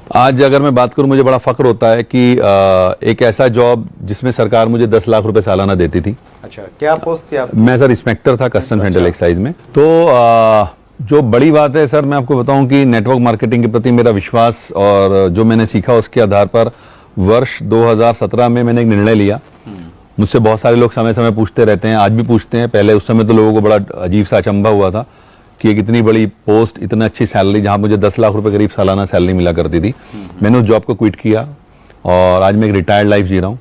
आज अगर मैं बात करूं, मुझे बड़ा फख्र होता है कि एक ऐसा जॉब जिसमें सरकार मुझे 10 लाख रुपए सालाना देती थी। अच्छा, क्या पोस्ट थी आप? मैं सर इंस्पेक्टर था कस्टम सेंट्रल एक्साइज में। तो जो बड़ी बात है सर, मैं आपको बताऊं कि नेटवर्क मार्केटिंग के प्रति मेरा विश्वास और जो मैंने सीखा उसके आधार पर वर्ष 2017 में मैंने एक निर्णय लिया। मुझसे बहुत सारे लोग समय समय पूछते रहते हैं, आज भी पूछते हैं। पहले उस समय तो लोगों को बड़ा अजीब सा अचंभा हुआ था कि एक इतनी बड़ी पोस्ट, इतना अच्छी सैलरी, जहां मुझे 10 लाख रुपए करीब सालाना सैलरी मिला करती थी। मैंने उस जॉब को क्विट किया और आज मैं एक रिटायर्ड लाइफ जी रहा हूँ,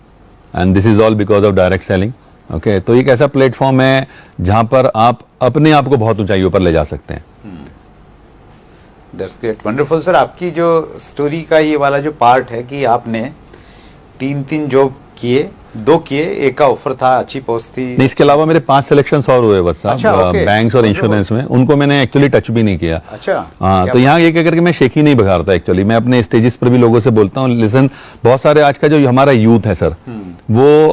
and this is all because of direct selling. Okay, तो एक ऐसा प्लेटफॉर्म है जहां पर आप अपने आप को बहुत ऊंचाइयों पर ले जा सकते हैं। That's great, wonderful sir. आपकी जो स्टोरी का ये वाला जो पार्ट है कि आपने 3 जॉब किए, 2 किए, एक का ऑफर था, अच्छी पोस्ट थी। नहीं, इसके अलावा मेरे 5 सिलेक्शन और हुए बस साहब। अच्छा, okay। बैंक्स और इंश्योरेंस में, उनको मैंने एक्चुअली टच भी नहीं किया। अच्छा, हाँ, तो यहाँ ये कह करके मैं शेख ही नहीं बघारता। एक्चुअली मैं अपने स्टेजेस पर भी लोगों से बोलता हूँ, लिसन, बहुत सारे आज का जो हमारा यूथ है सर, वो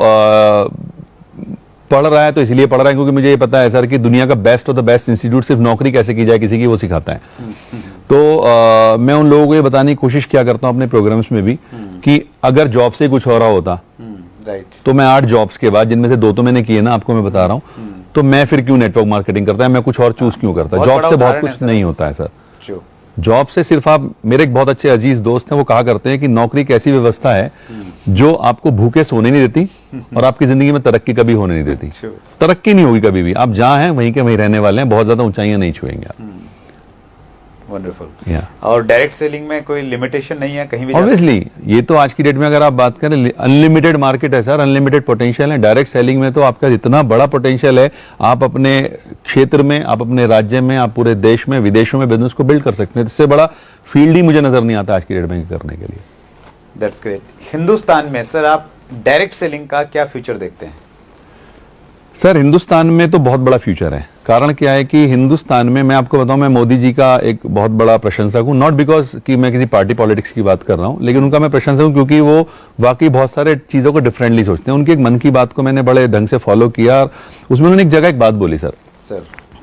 पढ़ रहा है तो इसलिए पढ़ रहा है क्योंकि मुझे ये पता है सर कि दुनिया का best of the best institute सिर्फ नौकरी कैसे की जाए किसी की, वो सिखाता है। तो मैं उन लोगों को ये बताने की कोशिश किया करता हूँ अपने प्रोग्राम्स में भी कि अगर जॉब से कुछ हो रहा होता तो मैं 8 जॉब्स के बाद, जिनमें से 2 तो मैंने किए ना, आपको मैं बता रहा हूँ, तो मैं फिर क्यों नेटवर्क मार्केटिंग करता है, मैं कुछ और चूज क्यों करता। जॉब से बहुत कुछ नहीं होता है सर। जॉब से सिर्फ आप, मेरे एक बहुत अच्छे अजीज दोस्त हैं, वो कहा करते हैं कि नौकरी एक ऐसी व्यवस्था है जो आपको भूखे सोने नहीं देती और आपकी जिंदगी में तरक्की कभी होने नहीं देती। तरक्की नहीं होगी कभी भी, आप जहां हैं वहीं के वहीं रहने वाले हैं, बहुत ज्यादा ऊंचाइयां नहीं छुएंगे आप। वंडरफुल। और डायरेक्ट सेलिंग में कोई लिमिटेशन नहीं है कहीं भी? ऑब्वियसली, ये तो आज की डेट में अगर आप बात करें, अनलिमिटेड मार्केट है सर, अनलिमिटेड पोटेंशियल है। डायरेक्ट सेलिंग में तो आपका इतना बड़ा पोटेंशियल है, आप अपने क्षेत्र में, आप अपने राज्य में, आप पूरे देश में, विदेशों में बिजनेस को बिल्ड कर सकते हैं। इससे बड़ा फील्ड ही मुझे नजर नहीं आता आज की डेट में करने के लिए। That's great. हिंदुस्तान में सर आप डायरेक्ट सेलिंग का क्या फ्यूचर देखते हैं? सर, हिंदुस्तान में तो बहुत बड़ा फ्यूचर है। कारण क्या है कि हिंदुस्तान में, मैं आपको बताऊं, मैं मोदी जी का एक बहुत बड़ा प्रशंसक हूं। नॉट बिकॉज कि मैं किसी पार्टी पॉलिटिक्स की बात कर रहा हूं, लेकिन उनका मैं प्रशंसक हूं क्योंकि वो वाकई बहुत सारे चीजों को डिफरेंटली सोचते हैं। उनकी एक मन की बात को मैंने बड़े ढंग से फॉलो किया और उसमें उन्होंने एक जगह एक बात बोली सर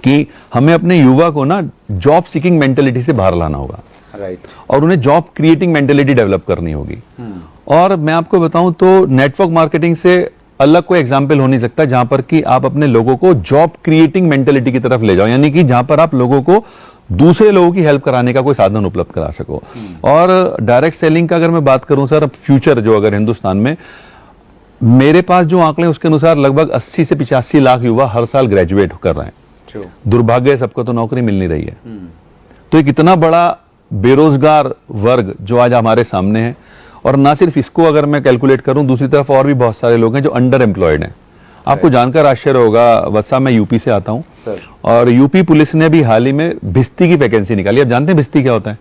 कि हमें अपने युवा को ना जॉब सीकिंग मेंटेलिटी से बाहर लाना होगा, राइट, और उन्हें जॉब क्रिएटिंग मेंटेलिटी डेवलप करनी होगी। और मैं आपको बताऊं तो नेटवर्क मार्केटिंग से अलग कोई एग्जाम्पल हो नहीं सकता जहां पर कि आप अपने लोगों को जॉब क्रिएटिंग मेंटेलिटी की तरफ ले जाओ, यानी कि जहां पर आप लोगों को दूसरे लोगों की हेल्प कराने का कोई साधन उपलब्ध करा सको। और डायरेक्ट सेलिंग का अगर मैं बात करूं सर, फ्यूचर जो अगर हिंदुस्तान में, मेरे पास जो आंकड़े उसके अनुसार लगभग 80 से 85 लाख युवा हर साल ग्रेजुएट कर रहे हैं। दुर्भाग्य है, सबको तो नौकरी मिल नहीं रही है। तो एक इतना बड़ा बेरोजगार वर्ग जो आज हमारे सामने है, और ना सिर्फ इसको अगर मैं कैलकुलेट करूं, दूसरी तरफ और भी बहुत सारे लोग हैं जो अंडर एम्प्लॉयड हैं। आपको जानकर आश्चर्य होगा वत्सा, मैं यूपी से आता हूं सर, और यूपी पुलिस ने भी हाल ही में भिस्ती की वैकेंसी निकाली। आप जानते हैं भिस्ती क्या होता है?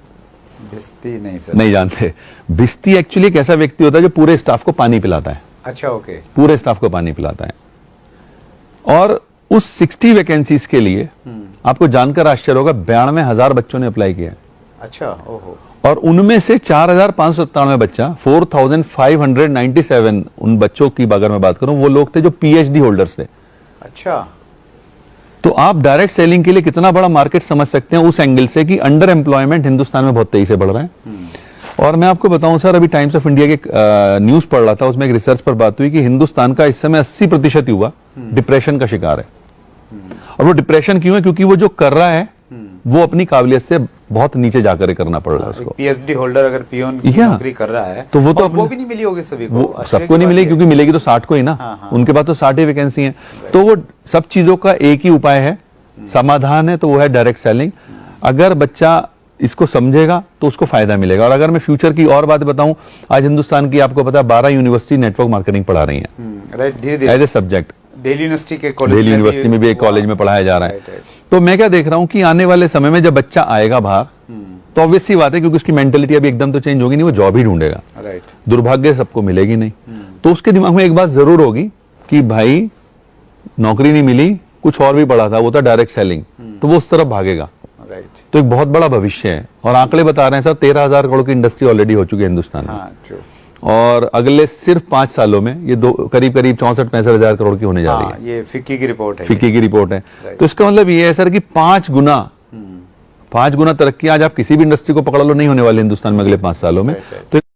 भिस्ती नहीं सर। नहीं जानते। भिस्ती एक्चुअली एक ऐसा व्यक्ति होता है जो पूरे स्टाफ को पानी पिलाता है। अच्छा, ओके। पूरे स्टाफ को पानी पिलाता है। और उस 60 वैकेंसीज के लिए आपको जानकर आश्चर्य होगा 92,000 बच्चों ने अप्लाई किया है। अच्छा, ओहो। और उनमें से 4,597 बच्चा, 4,597 उन बच्चों की अगर मैं बात करूं, वो लोग थे जो पीएचडी होल्डर्स थे। अच्छा। तो आप डायरेक्ट सेलिंग के लिए कितना बड़ा मार्केट समझ सकते हैं उस एंगल से कि अंडर एम्प्लॉयमेंट हिंदुस्तान में बहुत तेजी से बढ़ रहा है। और मैं आपको बताऊं सर, अभी टाइम्स ऑफ इंडिया के न्यूज पढ़ रहा था, उसमें एक रिसर्च पर बात हुई कि हिंदुस्तान का इस समय 80% युवा डिप्रेशन का शिकार है। और वो डिप्रेशन क्यों है? क्योंकि वो जो कर रहा है वो अपनी काबिलियत से बहुत नीचे जाकर करना पड़ रहा है उसको। पीएचडी होल्डर अगर पियोन की नौकरी कर रहा है तो वो तो वो भी नहीं मिली होगी सभी को, सबको नहीं मिलेगी, क्योंकि मिलेगी तो 60 को ही ना। उनके पास तो 60 ही वैकेंसी है। तो वो सब चीजों का एक ही उपाय है, समाधान है, तो वो है डायरेक्ट सेलिंग। अगर बच्चा इसको समझेगा तो उसको फायदा मिलेगा। और अगर मैं फ्यूचर की और बात बताऊं, आज हिंदुस्तान की आपको पता है 12 यूनिवर्सिटी नेटवर्क मार्केटिंग पढ़ा रही है as a subject. Delhi University में भी एक कॉलेज में पढ़ाया जा रहा है। तो मैं क्या देख रहा हूं कि आने वाले समय में जब बच्चा आएगा बाहर, तो ऑब्वियस सी बात है, क्योंकि उसकी मेंटेलिटी अभी एकदम तो चेंज होगी नहीं, वो जॉब ही ढूंढेगा। दुर्भाग्य सबको मिलेगी नहीं। तो उसके दिमाग में एक बात जरूर होगी कि भाई नौकरी नहीं मिली, कुछ और भी पढ़ा था, वो था डायरेक्ट सेलिंग, तो वो उस तरफ भागेगा। तो एक बहुत बड़ा भविष्य है। और आंकड़े बता रहे हैं सर, 13,000 करोड़ की इंडस्ट्री ऑलरेडी हो चुकी है हिंदुस्तान में। और अगले सिर्फ 5 सालों में ये करीब 64-65 हजार करोड़ की होने जा रही है। ये फिक्की की रिपोर्ट है। फिक्की की रिपोर्ट है। तो इसका मतलब ये है सर कि 5 गुना 5 गुना तरक्की आज आप किसी भी इंडस्ट्री को पकड़ लो नहीं होने वाली हिंदुस्तान में अगले 5 सालों में। तो